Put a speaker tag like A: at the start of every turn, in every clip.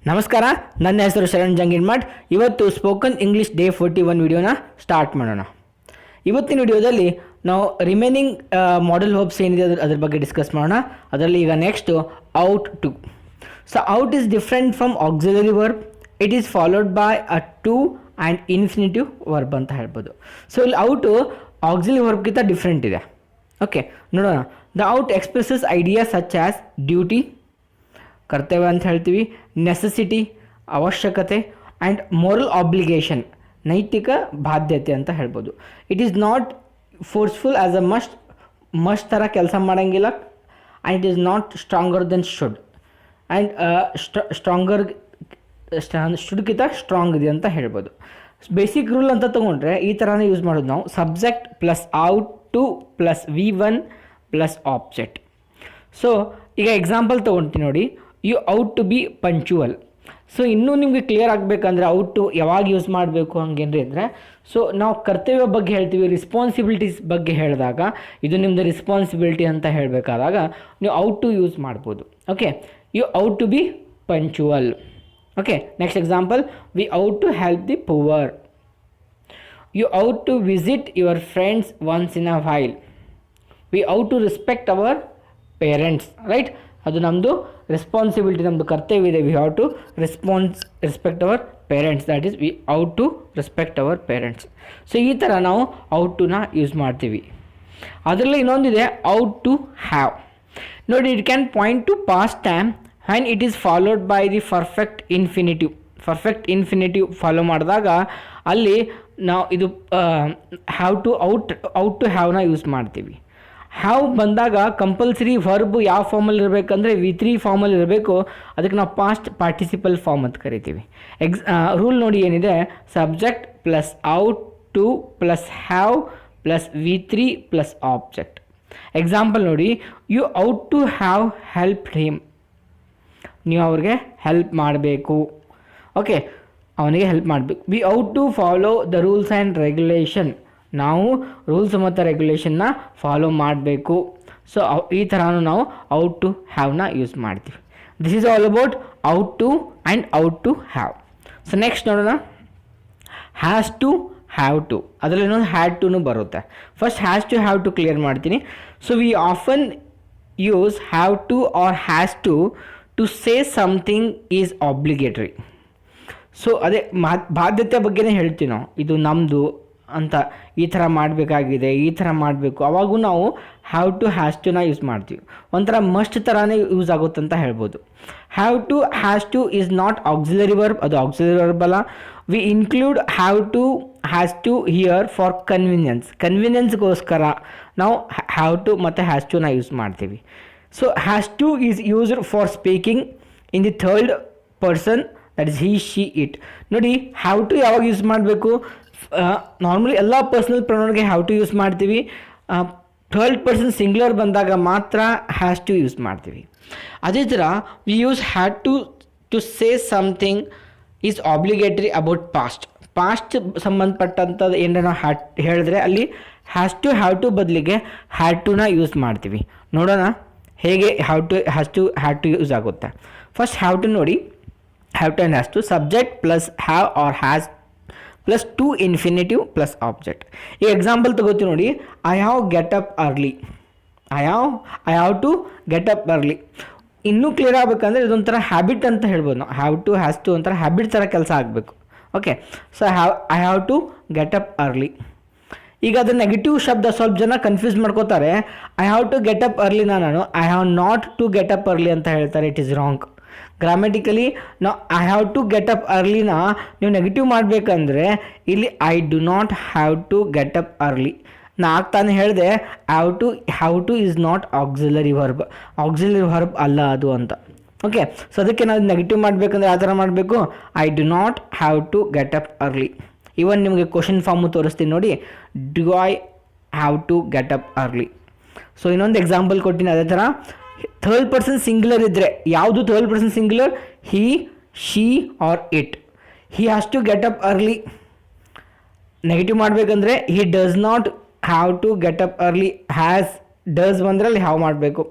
A: ನಮಸ್ಕಾರ, ನನ್ನ ಹೆಸರು ಶರಣ್ ಜಂಗಿನ್ಮಠ್. ಇವತ್ತು ಸ್ಪೋಕನ್ ಇಂಗ್ಲೀಷ್ ಡೇ 41 ವಿಡಿಯೋನ ಸ್ಟಾರ್ಟ್ ಮಾಡೋಣ. ಇವತ್ತಿನ ವಿಡಿಯೋದಲ್ಲಿ ನಾವು ರಿಮೈನಿಂಗ್ ಮಾಡೆಲ್ ವರ್ಬ್ಸ್ ಏನಿದೆ ಅದ್ರ ಬಗ್ಗೆ ಡಿಸ್ಕಸ್ ಮಾಡೋಣ. ಅದರಲ್ಲಿ ಈಗ next ought to. So ought is different from auxiliary verb. It is followed by a to and infinitive verb ಅಂತ ಹೇಳ್ಬೋದು. ಸೊ ಇಲ್ಲಿ ಔಟು ಆಕ್ಸಿಲರಿ ವರ್ಬ್ಗಿಂತ ಡಿಫ್ರೆಂಟ್ ಇದೆ. ಓಕೆ, ನೋಡೋಣ. The ought expresses idea such as duty, ಕರ್ತವ್ಯ ಅಂತ ಹೇಳ್ತೀವಿ, necessity ಅವಶ್ಯಕತೆ, ಆ್ಯಂಡ್ ಮೋರಲ್ ಆಬ್ಲಿಗೇಷನ್ ನೈತಿಕ ಬಾಧ್ಯತೆ ಅಂತ ಹೇಳ್ಬೋದು. It is not forceful as a must ಥರ ಕೆಲಸ ಮಾಡೋಂಗಿಲ್ಲ. And it is not stronger than should. And ಶುಡ್ಗಿಂತ ಸ್ಟ್ರಾಂಗ್ ಇದೆ ಅಂತ ಹೇಳ್ಬೋದು. ಬೇಸಿಕ್ ರೂಲ್ ಅಂತ ತೊಗೊಂಡ್ರೆ ಈ ಥರನೇ ಯೂಸ್ ಮಾಡೋದು ನಾವು. Subject plus ought to plus V1 plus object. So ಈಗ ಎಕ್ಸಾಂಪಲ್ ತೊಗೊಳ್ತೀನಿ ನೋಡಿ. You ought to be punctual. So ಇನ್ನೂ ನಿಮಗೆ ಕ್ಲಿಯರ್ ಆಗಬೇಕಂದ್ರೆ ಔಟ್ ಟು ಯಾವಾಗ ಯೂಸ್ ಮಾಡಬೇಕು ಹಂಗೇನ್ರಿ ಅಂದರೆ, ಸೊ ನಾವು ಕರ್ತವ್ಯ ಬಗ್ಗೆ ಹೇಳ್ತೀವಿ, ರೆಸ್ಪಾನ್ಸಿಬಿಲಿಟೀಸ್ ಬಗ್ಗೆ ಹೇಳಿದಾಗ ಇದು ನಿಮ್ಮದು ರೆಸ್ಪಾನ್ಸಿಬಿಲಿಟಿ ಅಂತ ಹೇಳಬೇಕಾದಾಗ ನೀವು ಔಟ್ ಟು ಯೂಸ್ ಮಾಡ್ಬೋದು. Okay, you ought to be punctual. Okay, next example, we ought to help the poor. You ought to visit your friends once in a while. We ought to respect our parents. Right, ಅದು ನಮ್ಮದು responsibility, ನಮ್ಮದು ಕರ್ತವ್ಯ ಇದೆ. We have to respect our parents. That is we ought to respect our parents. So ಈ ಥರ ನಾವು ought ಟುನ use ಮಾಡ್ತೀವಿ. ಅದರಲ್ಲಿ ಇನ್ನೊಂದಿದೆ ಔಟ್ ಟು ಹ್ಯಾವ್. ನೋಡಿ, it can point to past time and it is followed by the perfect infinitive follow ಮಾಡಿದಾಗ ಅಲ್ಲಿ ನಾವು ಇದು ಹ್ಯಾವ್ ಟು ಔಟ್ ಟು ಹ್ಯಾವ್ನ ಯೂಸ್ ಮಾಡ್ತೀವಿ. ಹ್ಯಾವ್ ಬಂದಾಗ ಕಂಪಲ್ಸರಿ ವರ್ಬ್ ಯಾವ ಫಾರ್ಮಲ್ಲಿ ಇರಬೇಕಂದ್ರೆ V3 ಫಾರ್ಮಲ್ಲಿ ಇರಬೇಕು. ಅದಕ್ಕೆ ನಾವು ಪಾಸ್ಟ್ ಪಾರ್ಟಿಸಿಪಲ್ ಫಾರ್ಮ್ ಅಂತ ಕರಿತೀವಿ. ರೂಲ್ ನೋಡಿ ಏನಿದೆ, subject plus ought to plus have plus V3 plus object. Example ನೋಡಿ, you ought to have helped him. ನೀವು ಅವ್ರಿಗೆ ಹೆಲ್ಪ್ ಮಾಡಬೇಕು. ಓಕೆ, ಅವನಿಗೆ ಹೆಲ್ಪ್ ಮಾಡಬೇಕು. We ought to follow the rules and regulation. ನಾವು ರೂಲ್ಸ್ ಮತ್ತು ರೆಗ್ಯುಲೇಷನ್ನ ಫಾಲೋ ಮಾಡಬೇಕು. ಸೊ ಈ ಥರನೂ ನಾವು ಔಟ್ ಟು ಹ್ಯಾವ್ನ ಯೂಸ್ ಮಾಡ್ತೀವಿ. This is all about ought to and ought to have. So next ನೋಡೋಣ, ಹ್ಯಾಸ್ ಟು ಹ್ಯಾವ್ ಟು. ಅದರಲ್ಲಿ ಇನ್ನೊಂದು ಹ್ಯಾಡ್ ಟುನು ಬರುತ್ತೆ. First has to have to clear ಮಾಡ್ತೀನಿ. So we often use have to or has to say something is obligatory. So ಅದೇ ಬಾಧ್ಯತೆ ಬಗ್ಗೆನೇ ಹೇಳ್ತೀವಿ ನಾವು, ಇದು ನಮ್ಮದು ಅಂತ, ಈ ಥರ ಮಾಡಬೇಕಾಗಿದೆ, ಈ ಥರ ಮಾಡಬೇಕು. ಅವಾಗೂ ನಾವು ಹ್ಯಾವ್ ಟು ಹ್ಯಾಸ್ ಟುನ ಯೂಸ್ ಮಾಡ್ತೀವಿ. ಒಂಥರ ಮಸ್ಟ್ ಥರನೇ ಯೂಸ್ ಆಗುತ್ತಂತ ಹೇಳ್ಬೋದು. Have to has to is not auxiliary verb. ಅದು ಆಕ್ಸಿಲರಿ ವರ್ಬ್ ಅಲ್ಲ. We include have to has to here for ಕನ್ವೀನಿಯನ್ಸ್ಗೋಸ್ಕರ ನಾವು ಹ್ಯಾವ್ ಟು ಮತ್ತು ಹ್ಯಾಸ್ ಟುನ ಯೂಸ್ ಮಾಡ್ತೀವಿ. So has to is used for speaking in the third person, that is he she it. ನೋಡಿ, have to ಯಾವಾಗ use ಮಾಡಬೇಕು? Normally ಎಲ್ಲ personal ಪ್ರೊನೌನ್ಗೆ have to use ಮಾಡ್ತೀವಿ. ಥರ್ಡ್ ಪರ್ಸನ್ ಸಿಂಗ್ಯುಲರ್ ಬಂದಾಗ ಮಾತ್ರ ಹ್ಯಾಸ್ ಟು ಯೂಸ್ ಮಾಡ್ತೀವಿ. ಅದೇ ಥರ we use had to say something is obligatory about past ಸಂಬಂಧಪಟ್ಟಂಥದ್ದು ಏನಾರ ನಾವು ಹೇಳಿದ್ರೆ ಅಲ್ಲಿ ಹ್ಯಾಸ್ ಟು ಬದಲಿಗೆ ಹ್ಯಾಡ್ ಟುನ ಯೂಸ್ ಮಾಡ್ತೀವಿ. ನೋಡೋಣ ಹೇಗೆ ಹ್ಯಾಡ್ ಟು ಯೂಸ್ ಆಗುತ್ತೆ. ಫಸ್ಟ್ ಹ್ಯಾವ್ ಟು ನೋಡಿ, have to and has to, subject plus have or has plus to infinitive plus object. ಈ ಎಕ್ಸಾಂಪಲ್ ತಗೋತೀವಿ ನೋಡಿ, I have get up early. I have to get up early. ಇನ್ನೂ clear ಆಗಬೇಕಂದ್ರೆ ಇದೊಂಥರ habit ಅಂತ ಹೇಳ್ಬೋದು ನಾವು. ಹ್ಯಾವ್ ಟು ಹ್ಯಾಸ್ ಟು ಒಂಥರ ಹ್ಯಾಬಿಟ್ ಥರ ಕೆಲಸ ಆಗಬೇಕು. Okay, so I have to get up early. ಈಗ ಅದು ನೆಗೆಟಿವ್ ಶಬ್ದ, ಸ್ವಲ್ಪ ಜನ ಕನ್ಫ್ಯೂಸ್ ಮಾಡ್ಕೋತಾರೆ. I have to get up ಅರ್ಲಿನ ನಾನು I have not to get up early ಅಂತ ಹೇಳ್ತಾರೆ. It is wrong. ಗ್ರಾಮೆಟಿಕಲಿ ನಾವು I have to get up ಅರ್ಲಿನ ನೀವು ನೆಗೆಟಿವ್ ಮಾಡಬೇಕಂದ್ರೆ ಇಲ್ಲಿ I do not have to get up early. ತಾನು ಹೇಳಿದೆ have to is not auxiliary verb ಅಲ್ಲ ಅದು ಅಂತ. ಓಕೆ, ಸೊ ಅದಕ್ಕೆ ನಾವು ನೆಗೆಟಿವ್ ಮಾಡಬೇಕಂದ್ರೆ ಯಾವ ಥರ ಮಾಡಬೇಕು? I do not have to get up early. ಇವನ್ ನಿಮಗೆ ಕ್ವಶನ್ ಫಾರ್ಮು ತೋರಿಸ್ತೀನಿ ನೋಡಿ, do I have to get up early. So ಇನ್ನೊಂದು ಎಕ್ಸಾಂಪಲ್ ಕೊಟ್ಟಿನಿ. ಅದೇ ಥರ ಥರ್ಡ್ ಪರ್ಸನ್ ಸಿಂಗ್ಯುಲರ್ ಇದ್ದರೆ, ಯಾವುದು third person singular? He, she or it. He has to get up early. Negative ಮಾಡಬೇಕಂದ್ರೆ he does not have to get up early. Does ಬಂದರೆ ಅಲ್ಲಿ have ಮಾಡಬೇಕು.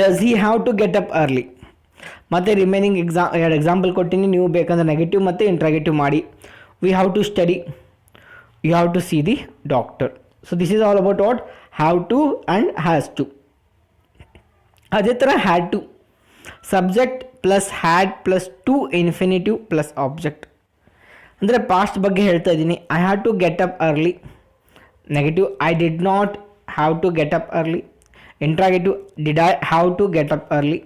A: Does he have to get up early? ಮತ್ತು remaining ಎರಡು example ಕೊಟ್ಟಿನಿ, ನೀವು ಬೇಕಂದ್ರೆ negative ಮತ್ತು ಇಂಟ್ರಾಗೇಟಿವ್ ಮಾಡಿ. We have to study, you have to see the doctor. So this is all about what have to and has to. ಅದೇ ಥರ had to, subject plus had plus to infinitive plus object. ಅಂದರೆ past ಬಗ್ಗೆ ಹೇಳ್ತಾ ಇದ್ದೀನಿ. I had to get up early, negative I did not have to get up early. Interrogative did I have to get up early.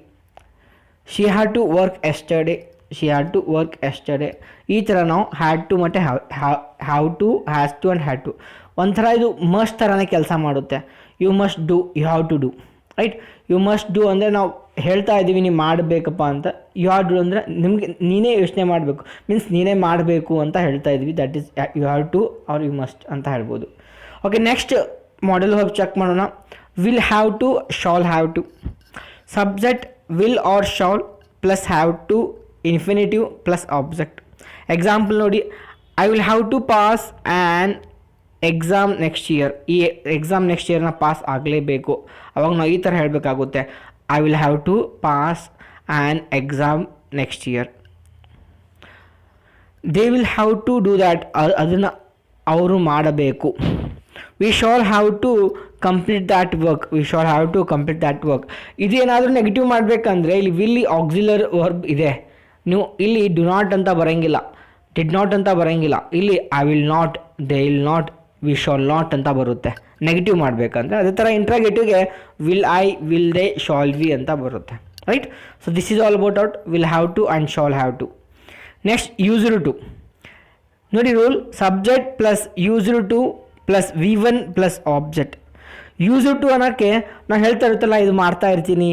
A: She had to work yesterday, she had to work yesterday. ಈ ಥರ ನಾವು had to ಮತ್ತು have to, has to and had to. ಒಂಥರ ಇದು must ಥರನೇ ಕೆಲಸ ಮಾಡುತ್ತೆ. You must do, you have to do, right. You must do ಅಂದರೆ ನಾವು ಹೇಳ್ತಾ ಇದ್ದೀವಿ ನೀವು ಮಾಡಬೇಕಪ್ಪ ಅಂತ. ಯು ಹ್ಯಾವ್ ಡೂ ಅಂದರೆ ನಿಮಗೆ ನೀನೇ ಯೋಚನೆ ಮಾಡಬೇಕು, ಮೀನ್ಸ್ ನೀನೇ ಮಾಡಬೇಕು ಅಂತ ಹೇಳ್ತಾ ಇದ್ವಿ. That is you have to or you must ಅಂತ ಹೇಳ್ಬೋದು. Okay, next modal verb check ಮಾಡೋಣ. Will have to, shall have to. Subject will or shall plus have to infinitive plus object. Example ನೋಡಿ, I will have to pass an exam next year. ಈ exam next ಇಯರ್ನ pass ಆಗಲೇಬೇಕು. ಅವಾಗ ನಾವು ಈ ಥರ ಹೇಳಬೇಕಾಗುತ್ತೆ, I will have to pass an exam next year. They will have to do that, ಅದನ್ನು ಅವರು ಮಾಡಬೇಕು. We shall have to complete that work, we shall have to complete that work. ಇದೇನಾದರೂ ನೆಗೆಟಿವ್ ಮಾಡಬೇಕಂದ್ರೆ ಇಲ್ಲಿ ವಿಲ್ ಆಕ್ಸಿಲರ್ ವರ್ಬ್ ಇದೆ, ನೀವು ಇಲ್ಲಿ do not ಅಂತ ಬರೋಂಗಿಲ್ಲ, ಡಿಡ್ ನಾಟ್ ಅಂತ ಬರೋಂಗಿಲ್ಲ. ಇಲ್ಲಿ I will not, they will not, we shall not ಅಂತ ಬರುತ್ತೆ ನೆಗೆಟಿವ್ ಮಾಡಬೇಕಂದ್ರೆ. ಅದೇ ಥರ ಇಂಟ್ರಾಗೇಟಿವ್ಗೆ will I, will they, shall we ಅಂತ ಬರುತ್ತೆ, right. So this is all about out will have to and shall have to. Next used to. ನೋಡಿ rule, subject plus used to plus V1 plus object. Used to ಅನ್ನೋಕ್ಕೆ ನಾನು ಹೇಳ್ತಾ ಇರುತ್ತಲ್ಲ, ಇದು ಮಾಡ್ತಾ ಇರ್ತೀನಿ,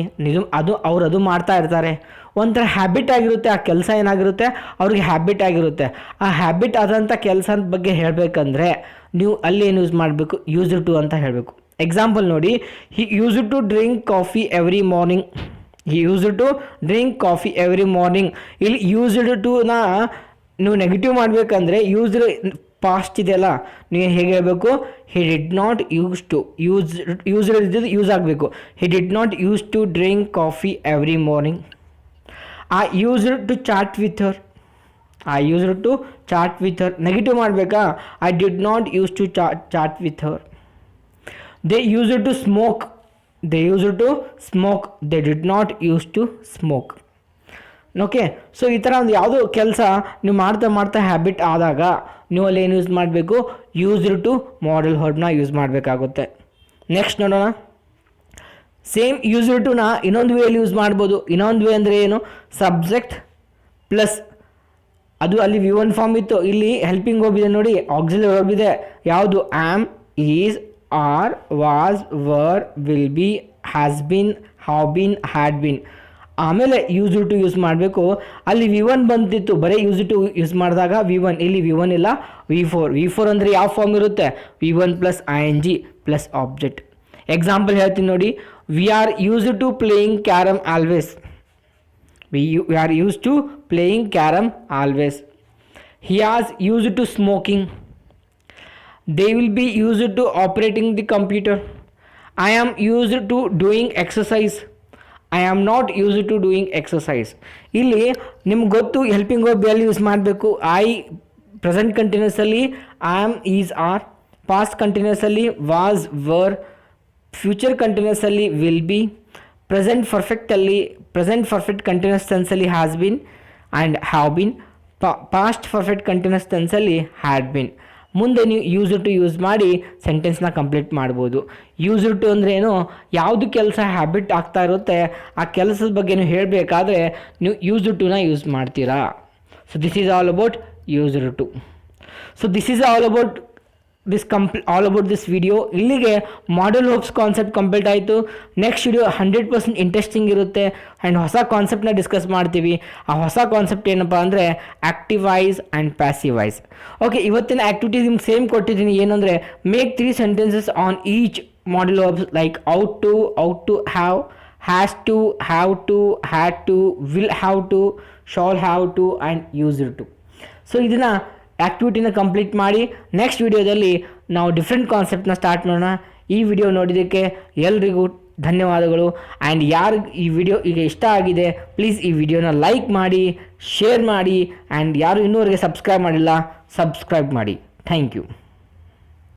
A: ಅವ್ರು ಅದು ಮಾಡ್ತಾ ಇರ್ತಾರೆ. ಒಂಥರ ಹ್ಯಾಬಿಟ್ ಆಗಿರುತ್ತೆ, ಆ ಕೆಲಸ ಏನಾಗಿರುತ್ತೆ ಅವ್ರಿಗೆ ಹ್ಯಾಬಿಟ್ ಆಗಿರುತ್ತೆ. ಆ ಹ್ಯಾಬಿಟ್ ಆದಂಥ ಕೆಲಸದ ಬಗ್ಗೆ ಹೇಳಬೇಕಂದ್ರೆ ನೀವು ಅಲ್ಲಿ ಏನು ಯೂಸ್ ಮಾಡಬೇಕು, ಯೂಸ್ಡ್ ಟು ಅಂತ ಹೇಳಬೇಕು. ಎಕ್ಸಾಂಪಲ್ ನೋಡಿ, he used to drink coffee every morning, he used to drink coffee every morning. ಇಲ್ಲಿ ಯೂಸ್ಡ್ ಟುನ ನೀವು ನೆಗೆಟಿವ್ ಮಾಡಬೇಕಂದ್ರೆ ಯೂಸ್ಡ್ ಪಾಸ್ಟ್ ಇದೆಯಲ್ಲ, ನೀವು ಹೇಗೆ ಹೇಳಬೇಕು, he did not use to, used ಇದ್ದಿದ್ದು ಯೂಸ್ ಆಗಬೇಕು. He did not use to drink coffee every morning. I used to chat with her, I used to chat with her. Negative ಮಾಡಬೇಕಾ, I did not use to chat with Har. They used to smoke, they used to smoke, they did not use to smoke. Okay, so ಈ ಥರ ಒಂದು ಯಾವುದೋ ಕೆಲಸ ನೀವು ಮಾಡ್ತಾ ಮಾಡ್ತಾ habit ಆದಾಗ ನೀವು ಅಲ್ಲಿ ಏನು ಯೂಸ್ ಮಾಡಬೇಕು, ಯೂಸ್ಡ್ ಟು ಮಾಡೆಲ್ ವರ್ಬ್ನ ಯೂಸ್ ಮಾಡಬೇಕಾಗುತ್ತೆ. ನೆಕ್ಸ್ಟ್ ನೋಡೋಣ, ಸೇಮ್ ಯೂಸ್ಡ್ ಟುನ ಇನ್ನೊಂದು ವೇಯಲ್ಲಿ ಯೂಸ್ ಮಾಡ್ಬೋದು. ಇನ್ನೊಂದು ವೇ ಅಂದರೆ ಏನು, ಸಬ್ಜೆಕ್ಟ್ ಪ್ಲಸ್ ಅದು ಅಲ್ಲಿ V1 ಫಾರ್ಮ್ ಇತ್ತು, ಇಲ್ಲಿ ಹೆಲ್ಪಿಂಗ್ ವರ್ಬ್ ಇದೆ ನೋಡಿ, ಆಕ್ಸಿಲರಿ ವರ್ಬ್ ಇದೆ. ಯಾವುದು, am, is, are, was, were, will be, has been, have been, had been. ಆಮೇಲೆ ಯೂಸ್ಡ್ ಟು ಯೂಸ್ ಮಾಡಬೇಕು. ಅಲ್ಲಿ V1 ಬಂದಿತ್ತು, ಬರೀ ಯೂಸ್ಡ್ ಟು ಯೂಸ್ ಮಾಡಿದಾಗ V1, ಇಲ್ಲಿ V1 ಇಲ್ಲ, V4 ಅಂದರೆ ಯಾವ ಫಾರ್ಮ್ ಇರುತ್ತೆ, V1 plus ING plus object. Example ಹೇಳ್ತೀನಿ ನೋಡಿ, we are used to playing carrom always, we are used to playing carom always. He has used to smoking. They will be used to operating the computer. I am used to doing exercise. I am not used to doing exercise. ಇಲ್ಲಿ ನಿಮ್ಗೆ ಗೊತ್ತು helping verb ಎಲ್ಲಿ use ಮಾಡಬೇಕು. ಐ present ಕಂಟಿನ್ಯೂಸಲ್ಲಿ, am, is, are. Past ಕಂಟಿನ್ಯೂಸಲ್ಲಿ was, were. Future ಕಂಟಿನ್ಯೂಸಲ್ಲಿ will be. Present ಪರ್ಫೆಕ್ಟಲ್ಲಿ, ಪ್ರೆಸೆಂಟ್ ಪರ್ಫೆಕ್ಟ್ ಕಂಟಿನ್ಯೂಸ್ ಟೆನ್ಸಲ್ಲಿ has been and have been. Past perfect continuous ಟೆನ್ಸಲ್ಲಿ ಹ್ಯಾಡ್ ಬಿನ್. ಮುಂದೆ ನೀವು ಯೂಸ್ಡ್ ಟು ಯೂಸ್ ಮಾಡಿ ಸೆಂಟೆನ್ಸ್ನ ಕಂಪ್ಲೀಟ್ ಮಾಡ್ಬೋದು. ಯೂಸ್ಡ್ ಟು ಅಂದರೆ ಏನು, ಯಾವುದು ಕೆಲಸ ಹ್ಯಾಬಿಟ್ ಆಗ್ತಾ ಇರುತ್ತೆ ಆ ಕೆಲಸದ ಬಗ್ಗೆ ನೀವು ಹೇಳಬೇಕಾದ್ರೆ ನೀವು ಯೂಸ್ಡ್ ಟುನ ಯೂಸ್ ಮಾಡ್ತೀರಾ. So this is all about used to. So this is all about all about this video. ಇಲ್ಲಿಗೆ ಮಾಡೆಲ್ ವರ್ಬ್ಸ್ ಕಾನ್ಸೆಪ್ಟ್ ಕಂಪ್ಲೀಟ್ ಆಯಿತು. ನೆಕ್ಸ್ಟ್ ವಿಡಿಯೋ 100% ಇಂಟ್ರೆಸ್ಟಿಂಗ್ ಇರುತ್ತೆ ಆ್ಯಂಡ್ ಹೊಸ ಕಾನ್ಸೆಪ್ಟನ್ನ ಡಿಸ್ಕಸ್ ಮಾಡ್ತೀವಿ. ಆ ಹೊಸ ಕಾನ್ಸೆಪ್ಟ್ ಏನಪ್ಪ ಅಂದರೆ active voice and passive voice. Okay, ಇವತ್ತಿನ ಆ್ಯಕ್ಟಿವಿಟೀಸ್ ನಿಮ್ಗೆ ಸೇಮ್ ಕೊಟ್ಟಿದ್ದೀನಿ. ಏನಂದರೆ make 3 sentences on each model verbs like ought to have, has to, have to, had to, will have to, shall have to and used to. So ಇದನ್ನು ಆ್ಯಕ್ಟಿವಿಟಿನ complete ಮಾಡಿ next ವಿಡಿಯೋದಲ್ಲಿ ನಾವು different ಕಾನ್ಸೆಪ್ಟ್ನ start ಮಾಡೋಣ. ಈ video ನೋಡಿದ್ದಕ್ಕೆ ಎಲ್ರಿಗೂ ಧನ್ಯವಾದಗಳು. ಆ್ಯಂಡ್ ಯಾರು ಈ ವಿಡಿಯೋ ಈಗ ಇಷ್ಟ ಆಗಿದೆ ಪ್ಲೀಸ್ ಈ ವಿಡಿಯೋನ ಲೈಕ್ ಮಾಡಿ, ಶೇರ್ ಮಾಡಿ, ಆ್ಯಂಡ್ ಯಾರು ಇನ್ನೂವರೆಗೆ ಸಬ್ಸ್ಕ್ರೈಬ್ ಮಾಡಿಲ್ಲ ಸಬ್ಸ್ಕ್ರೈಬ್ ಮಾಡಿ. Thank you.